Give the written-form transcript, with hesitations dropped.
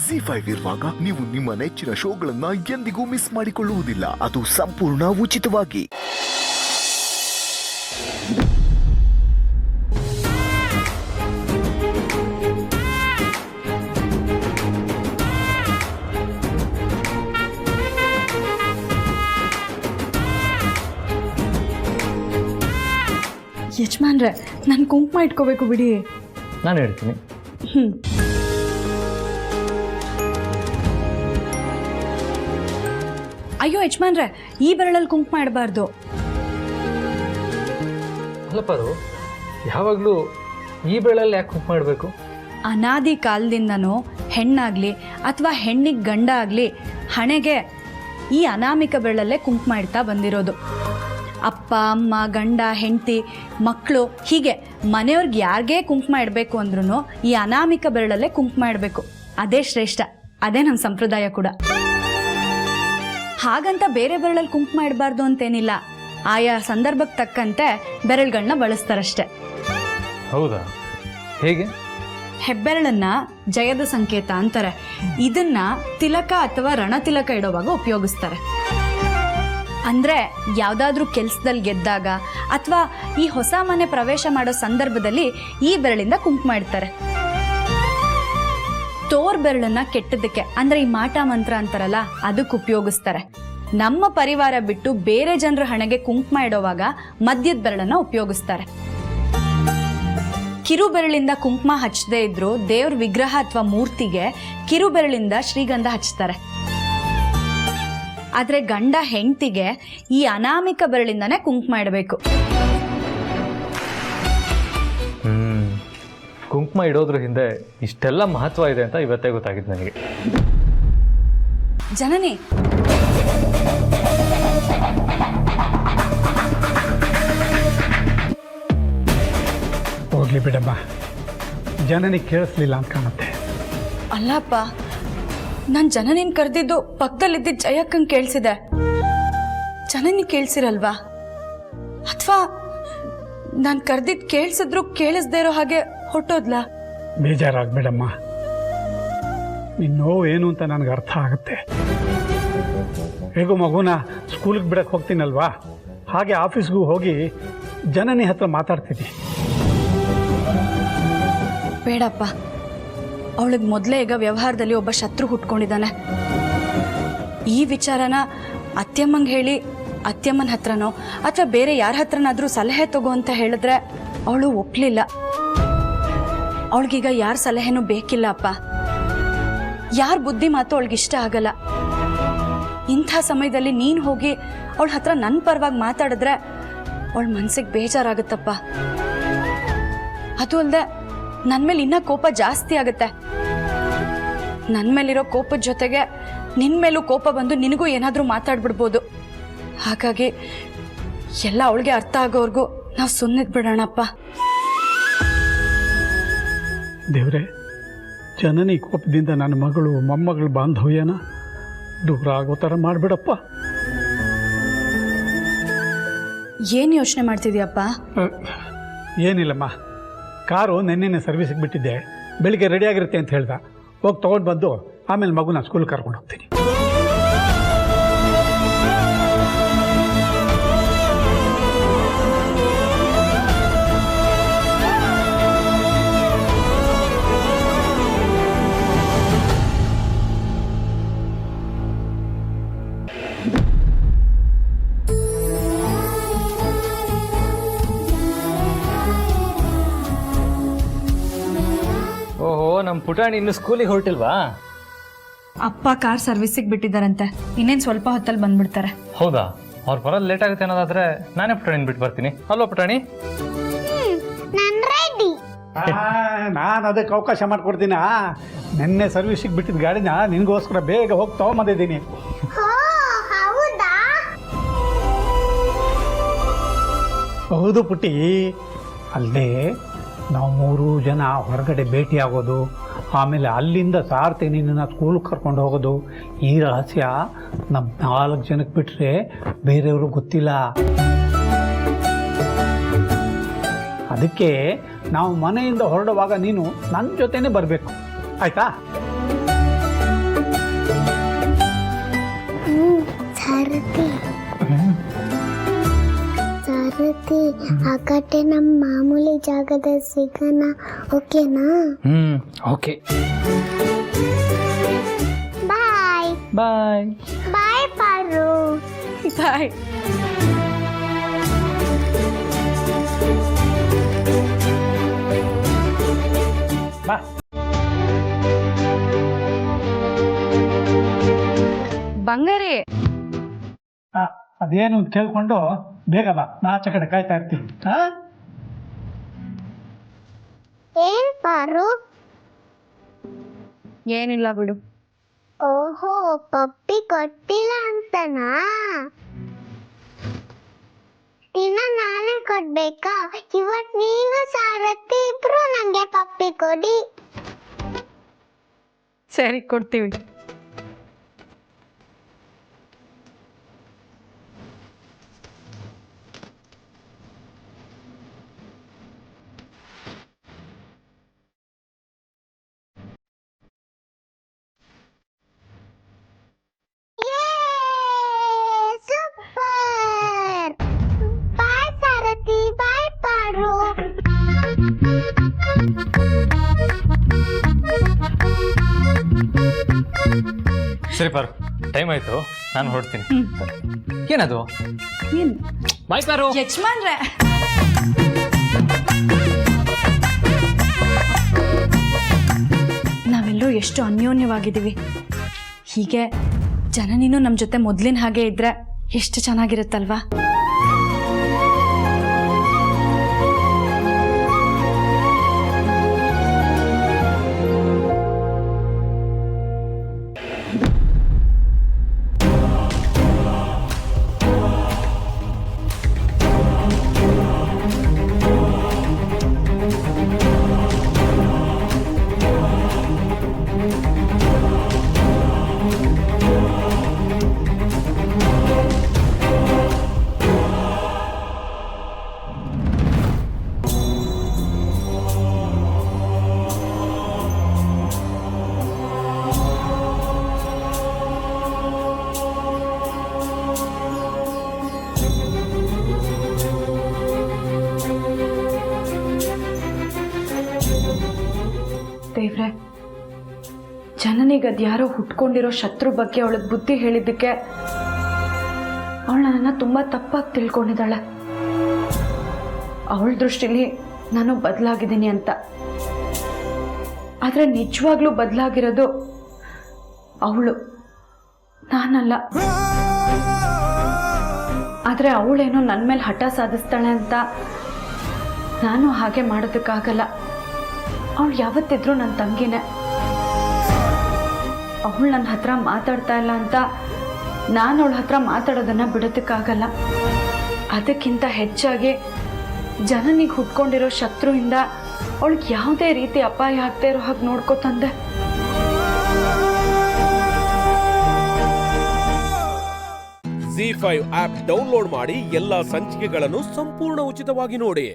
ZEE5 ಇರುವಾಗ ನೀವು ನಿಮ್ಮ ನೆಚ್ಚಿನ ಶೋಗಳನ್ನ ಎಂದಿಗೂ ಮಿಸ್ ಮಾಡಿಕೊಳ್ಳುವುದಿಲ್ಲ. ಅದು ಸಂಪೂರ್ಣ ಉಚಿತವಾಗಿ. ಯಜಮಾನ್ರೆ, ನಾನು ಕುಂಕುಮ ಇಟ್ಕೋಬೇಕು ಬಿಡಿ. ನಾನು ಹೇಳ್ತೀನಿ. ಅಯ್ಯೋ ಯಜಮಾನ್ರೆ, ಈ ಬೆರಳಲ್ಲಿ ಕುಂಕುಮ ಇಡಬಾರ್ದು. ಅಲ್ಲಪ್ಪಾರು, ಯಾವಾಗಲೂ ಈ ಬೆರಳಲ್ಲಿ ಯಾಕೆ ಕುಂಕುಮ ಇಡಬೇಕು? ಅನಾದಿ ಕಾಲದಿಂದನೂ ಹೆಣ್ಣಾಗಲಿ ಅಥವಾ ಹೆಣ್ಣಿಗೆ ಗಂಡ ಆಗಲಿ ಹಣೆಗೆ ಈ ಅನಾಮಿಕ ಬೆರಳಲ್ಲೇ ಕುಂಕುಮ ಇಡ್ತಾ ಬಂದಿರೋದು. ಅಪ್ಪ ಅಮ್ಮ ಗಂಡ ಹೆಂಡತಿ ಮಕ್ಕಳು ಹೀಗೆ ಮನೆಯವ್ರಿಗೆ ಯಾರಿಗೇ ಕುಂಕುಮ ಇಡಬೇಕು ಅಂದ್ರೂ ಈ ಅನಾಮಿಕ ಬೆರಳಲ್ಲೇ ಕುಂಕುಮ ಇಡಬೇಕು. ಅದೇ ಶ್ರೇಷ್ಠ, ಅದೇ ನಮ್ಮ ಸಂಪ್ರದಾಯ ಕೂಡ. ಹಾಗಂತ ಬೇರೆ ಬೆರಳಲ್ಲಿ ಕುಂಕುಮ ಇಡಬಾರ್ದು ಅಂತೇನಿಲ್ಲ. ಆಯಾ ಸಂದರ್ಭಕ್ಕೆ ತಕ್ಕಂತೆ ಬೆರಳುಗಳನ್ನ ಬಳಸ್ತಾರಷ್ಟೆ. ಹೌದಾ? ಹೇಗೆ? ಹೆಬ್ಬೆರಳನ್ನ ಜಯದ ಸಂಕೇತ ಅಂತಾರೆ. ಇದನ್ನ ತಿಲಕ ಅಥವಾ ರಣತಿಲಕ ಇಡೋವಾಗ ಉಪಯೋಗಿಸ್ತಾರೆ. ಅಂದರೆ ಯಾವುದಾದ್ರೂ ಕೆಲಸದಲ್ಲಿ ಗೆದ್ದಾಗ ಅಥವಾ ಈ ಹೊಸ ಮನೆ ಪ್ರವೇಶ ಮಾಡೋ ಸಂದರ್ಭದಲ್ಲಿ ಈ ಬೆರಳಿಂದ ಕುಂಕುಮ ಇಡ್ತಾರೆ. ತೋರ್ ಬೆರಳನ್ನ ಕೆಟ್ಟದಕ್ಕೆ ಅಂದರೆ ಈ ಮಾಟ ಮಂತ್ರ ಅಂತಾರಲ್ಲ ಅದಕ್ಕೆ ಉಪಯೋಗಿಸ್ತಾರೆ. ನಮ್ಮ ಪರಿವಾರ ಬಿಟ್ಟು ಬೇರೆ ಜನರ ಹಣೆಗೆ ಕುಂಕುಮ ಇಡೋವಾಗ ಮಧ್ಯದ ಬೆರಳನ್ನ ಉಪಯೋಗಿಸ್ತಾರೆ. ಕಿರು ಬೆರಳಿಂದ ಕುಂಕುಮ ಹಚ್ಚದೇ ಇದ್ರು ದೇವ್ರ ವಿಗ್ರಹ ಅಥವಾ ಮೂರ್ತಿಗೆ ಕಿರು ಬೆರಳಿಂದ ಶ್ರೀಗಂಧ ಹಚ್ತಾರೆ. ಆದರೆ ಗಂಡ ಹೆಂಡತಿಗೆ ಈ ಅನಾಮಿಕ ಬೆರಳಿಂದನೇ ಕುಂಕುಮ ಇಡಬೇಕು. ಕುಂಕುಮ ಇಡೋದ್ರ ಹಿಂದೆ ಇಷ್ಟೆಲ್ಲ ಮಹತ್ವ ಇದೆ ಅಂತ ಇವತ್ತೇ ಗೊತ್ತಾಗಿದ್ದು ನನಗೆ. ಜನನಿ, ಹೋಗ್ಲಿ ಬಿಡಮ್ಮ, ಜನನಿಗೆ ಕೇಳಿಸ್ಲಿಲ್ಲ ಅಂತ ಕಾಣುತ್ತೆ. ಅಲ್ಲಪ್ಪ, ನಾನು ಜನನಿನ್ ಕರೆದಿದ್ದು ಪಕ್ಕದಲ್ಲಿದ್ದ ಜಯಕ್ಕಂಗೆ ಕೇಳಿಸಿದೆ. ಜನನಿ ಕೇಳಿಸಿರಲ್ವಾ? ಅಥವಾ ನಾನು ಕರೆದಿದ್ದು ಕೇಳಿಸಿದ್ರು ಕೇಳಿಸ್ದೇ ಇರೋ ಹಾಗೆ ಹೊಟ್ಟೋದ್ಲಾ? ಬೇಜಾರಾಗ್ಬೇಡಮ್ಮ, ನಿನ್ನ ನೋವು ಏನು ಅಂತ ನನಗೆ ಅರ್ಥ ಆಗುತ್ತೆ. ಹೇಗೋ ಮಗುನ ಸ್ಕೂಲಿಗೆ ಬಿಡಕ್ಕೆ ಹೋಗ್ತೀನಲ್ವಾ, ಹಾಗೆ ಆಫೀಸ್ಗೂ ಹೋಗಿ ಜನನಿ ಹತ್ರ ಮಾತಾಡ್ತೀನಿ. ಬೇಡಪ್ಪ, ಅವಳಿಗೆ ಮೊದಲೇ ಈಗ ವ್ಯವಹಾರದಲ್ಲಿ ಒಬ್ಬ ಶತ್ರು ಹುಟ್ಕೊಂಡಿದ್ದಾನೆ. ಈ ವಿಚಾರನ ಅತ್ಯಮ್ಮಂಗೆ ಹೇಳಿ ಅತ್ಯಮ್ಮನ ಹತ್ರನೋ ಅಥವಾ ಬೇರೆ ಯಾರ ಹತ್ರನಾದ್ರೂ ಸಲಹೆ ತಗೋ ಅಂತ ಹೇಳಿದ್ರೆ ಅವಳು ಒಪ್ಪಲಿಲ್ಲ. ಅವಳಿಗೀಗ ಯಾರ ಸಲಹೆನೂ ಬೇಕಿಲ್ಲ ಅಪ್ಪ. ಯಾರ ಬುದ್ಧಿ ಮಾತು ಅವಳಿಗೆ ಇಷ್ಟ ಆಗಲ್ಲ. ಇಂಥ ಸಮಯದಲ್ಲಿ ನೀನು ಹೋಗಿ ಅವಳ ಹತ್ರ ನನ್ನ ಪರವಾಗಿ ಮಾತಾಡಿದ್ರೆ ಅವಳ ಮನಸ್ಸಿಗೆ ಬೇಜಾರಾಗುತ್ತಪ್ಪ. ಅದು ಅಲ್ಲದೆ ನನ್ನ ಮೇಲೆ ಇನ್ನೂ ಕೋಪ ಜಾಸ್ತಿ ಆಗುತ್ತೆ. ನನ್ನ ಮೇಲಿರೋ ಕೋಪದ ಜೊತೆಗೆ ನಿನ್ನ ಮೇಲೂ ಕೋಪ ಬಂದು ನಿನಗೂ ಏನಾದರೂ ಮಾತಾಡ್ಬಿಡ್ಬೋದು. ಹಾಗಾಗಿ ಎಲ್ಲ ಅವಳಿಗೆ ಅರ್ಥ ಆಗೋವರೆಗೂ ನಾವು ಸುಮ್ಮನಿದ್ ಬಿಡೋಣಪ್ಪ. ದೇವ್ರೆ, ಜನನಿ ಕೋಪದಿಂದ ನನ್ನ ಮಗಳು ಮೊಮ್ಮಗಳು ಬಾಂಧವ್ಯನ ದೂರ ಆಗೋ ಥರ ಮಾಡಿಬಿಡಪ್ಪ. ಏನು ಯೋಚನೆ ಮಾಡ್ತಿದ್ಯಪ್ಪ? ಏನಿಲ್ಲಮ್ಮ, ಕಾರು ನೆನ್ನೆನೆ ಸರ್ವಿಸಿಗೆ ಬಿಟ್ಟಿದ್ದೆ. ಬೆಳಿಗ್ಗೆ ರೆಡಿಯಾಗಿರುತ್ತೆ ಅಂತ ಹೇಳ್ದ. ಹೋಗಿ ತೊಗೊಂಡು ಬಂದು ಆಮೇಲೆ ಮಗುನ ಸ್ಕೂಲ್ಗೆ ಕರ್ಕೊಂಡು ಹೋಗ್ತೀನಿ. ಓಹೋ, ನಮ್ಮ ಪುಟಾಣಿ ಇನ್ನು ಸ್ಕೂಲಿಗೆ ಹೊರಟಿಲ್ವಾ? ಅಪ್ಪ ಕಾರ್ ಸರ್ವಿಸಿಗೆ ಬಿಟ್ಟಿದ್ದಾರಂತೆ. ಇನ್ನೇನು ಸ್ವಲ್ಪ ಹೊತ್ತಲ್ಲಿ ಬಂದ್ಬಿಡ್ತಾರೆ. ಹೌದಾ? ಅವ್ರು ಬರೋದು ಲೇಟ್ ಆಗುತ್ತೆ ಅನ್ನೋದಾದ್ರೆ ನಾನೇ ಪುಟಾಣಿನ ಬಿಟ್ಟು ಬರ್ತೀನಿ. ಅಲ್ವಾ ಪುಟಾಣಿ? ನಾನು ಅದಕ್ಕೆ ಅವಕಾಶ ಮಾಡಿಕೊಡ್ತೀನ. ನೆನ್ನೆ ಸರ್ವಿಸಿಗೆ ಬಿಟ್ಟಿದ್ದ ಗಾಡಿನ ನಿನಗೋಸ್ಕರ ಬೇಗ ಹೋಗಿ ತೊಗೊಂಬಂದಿದ್ದೀನಿ. ಹೌದು ಪುಟ್ಟಿ. ಅಲ್ಲದೆ ನಾವು 3 ಜನ ಹೊರಗಡೆ ಭೇಟಿಯಾಗೋದು, ಆಮೇಲೆ ಅಲ್ಲಿಂದ ಸಾರ್ತಿ ನಿನ್ನನ್ನು ಸ್ಕೂಲ್ಗೆ ಕರ್ಕೊಂಡು ಹೋಗೋದು, ಈ ರಹಸ್ಯ ನಮ್ಮ 4 ಜನಕ್ಕೆ ಬಿಟ್ಟರೆ ಬೇರೆಯವರು ಗೊತ್ತಿಲ್ಲ. ಅದಕ್ಕೆ ನಾವು ಮನೆಯಿಂದ ಹೊರಡುವಾಗ ನೀನು ನನ್ನ ಜೊತೆನೇ ಬರಬೇಕು, ಆಯಿತಾ? ಹಾಗಾದ್ರೆ ನಮ್ಮ ಮಾಮೂಲಿ ಜಾಗದಲ್ಲಿ ಸಿಗೋಣ, ಓಕೆನಾ? ಓಕೆ. ಬಾಯ್ ಬಾಯ್. ಬಾಯ್ ಪಾರು. ಬಾಯ್. ಬಾ. ಬಂಗಾರಿ, ಅದೇನು ಅಂತ ಕೇಳ್ಕೊಂಡು ಬೇಗ ಬಾ, ನಾ ಆಚೆ ಕಡೆ ಕಾಯ್ತಾ ಇರ್ತೀನಿ. ಏನ್ ಪಾರು? ಏನಿಲ್ಲ ಬಿಡು. ಓಹೋ, ಪಪ್ಪಿ ಕೊಟ್ಟಿಲ್ಲ ಅಂತನಾ? ಇನ್ನ ನಾನೇ ಕೊಡ್ಬೇಕಾ? ಇವತ್ ನೀನು ಸಾರಥಿ ಇಬ್ರು ನಂಗೆ ಪಪ್ಪಿ ಕೊಡಿ. ಸರಿ, ಕೊಡ್ತೀವಿ. ಸೂಪರ್. ಬಾಯ್ ಸಾರಥಿ, ಬಾಯ್ ಪಾರು. ಸರಿ ಪಾರು, ಟೈಮ್ ಆಯ್ತು, ನಾನು ಹೊರಡ್ತೀನಿ. ಏನದು? ಏನ್ ಬಾಯ್ ಪಾರು. ಯಜಮಾನ್ರೆ, ನಾವೆಲ್ಲರೂ ಎಷ್ಟು ಅನ್ಯೋನ್ಯವಾಗಿದ್ದೀವಿ. ಹೀಗೆ ಜನನಿನೂ ನಮ್ಮ ಜೊತೆ ಮೊದಲಿನ ಹಾಗೆ ಇದ್ರೆ ಎಷ್ಟು ಚೆನ್ನಾಗಿರುತ್ತಲ್ವಾ? ದೇವ್ರೆ, ಜನನಿಗದು ಯಾರೋ ಹುಟ್ಕೊಂಡಿರೋ ಶತ್ರು ಬಗ್ಗೆ ಅವಳಿಗೆ ಬುದ್ಧಿ ಹೇಳಿದ್ದಕ್ಕೆ ಅವಳು ನನ್ನನ್ನು ತುಂಬ ತಪ್ಪಾಗಿ ತಿಳ್ಕೊಂಡಿದ್ದಾಳೆ. ಅವಳ ದೃಷ್ಟಿಲಿ ನಾನು ಬದಲಾಗಿದ್ದೀನಿ ಅಂತ. ಆದರೆ ನಿಜವಾಗ್ಲೂ ಬದಲಾಗಿರೋದು ಅವಳು, ನಾನಲ್ಲ. ಆದರೆ ಅವಳೇನೋ ನನ್ನ ಮೇಲೆ ಹಠ ಸಾಧಿಸ್ತಾಳೆ ಅಂತ ನಾನು ಹಾಗೆ ಮಾಡೋದಕ್ಕಾಗಲ್ಲ. ಅವಳು ಯಾವತ್ತಿದ್ರೂ ನನ್ನ ತಂಗಿನೇ. ಅವಳು ನನ್ನ ಹತ್ರ ಮಾತಾಡ್ತಾ ಇಲ್ಲ ಅಂತ ನಾನು ಅವಳ ಹತ್ರ ಮಾತಾಡೋದನ್ನು ಬಿಡೋದಕ್ಕಾಗಲ್ಲ. ಅದಕ್ಕಿಂತ ಹೆಚ್ಚಾಗಿ ಜನನಿಗೆ ಹುಟ್ಕೊಂಡಿರೋ ಶತ್ರುವಿಂದ ಅವಳಿಗೆ ಯಾವುದೇ ರೀತಿ ಅಪಾಯ ಆಗ್ತಾ ಇರೋ ಹಾಗೆ ನೋಡ್ಕೋತಂದೆ. ZEE5 ಆಪ್ ಡೌನ್ಲೋಡ್ ಮಾಡಿ ಎಲ್ಲಾ ಸಂಚಿಕೆಗಳನ್ನು ಸಂಪೂರ್ಣ ಉಚಿತವಾಗಿ ನೋಡಿ.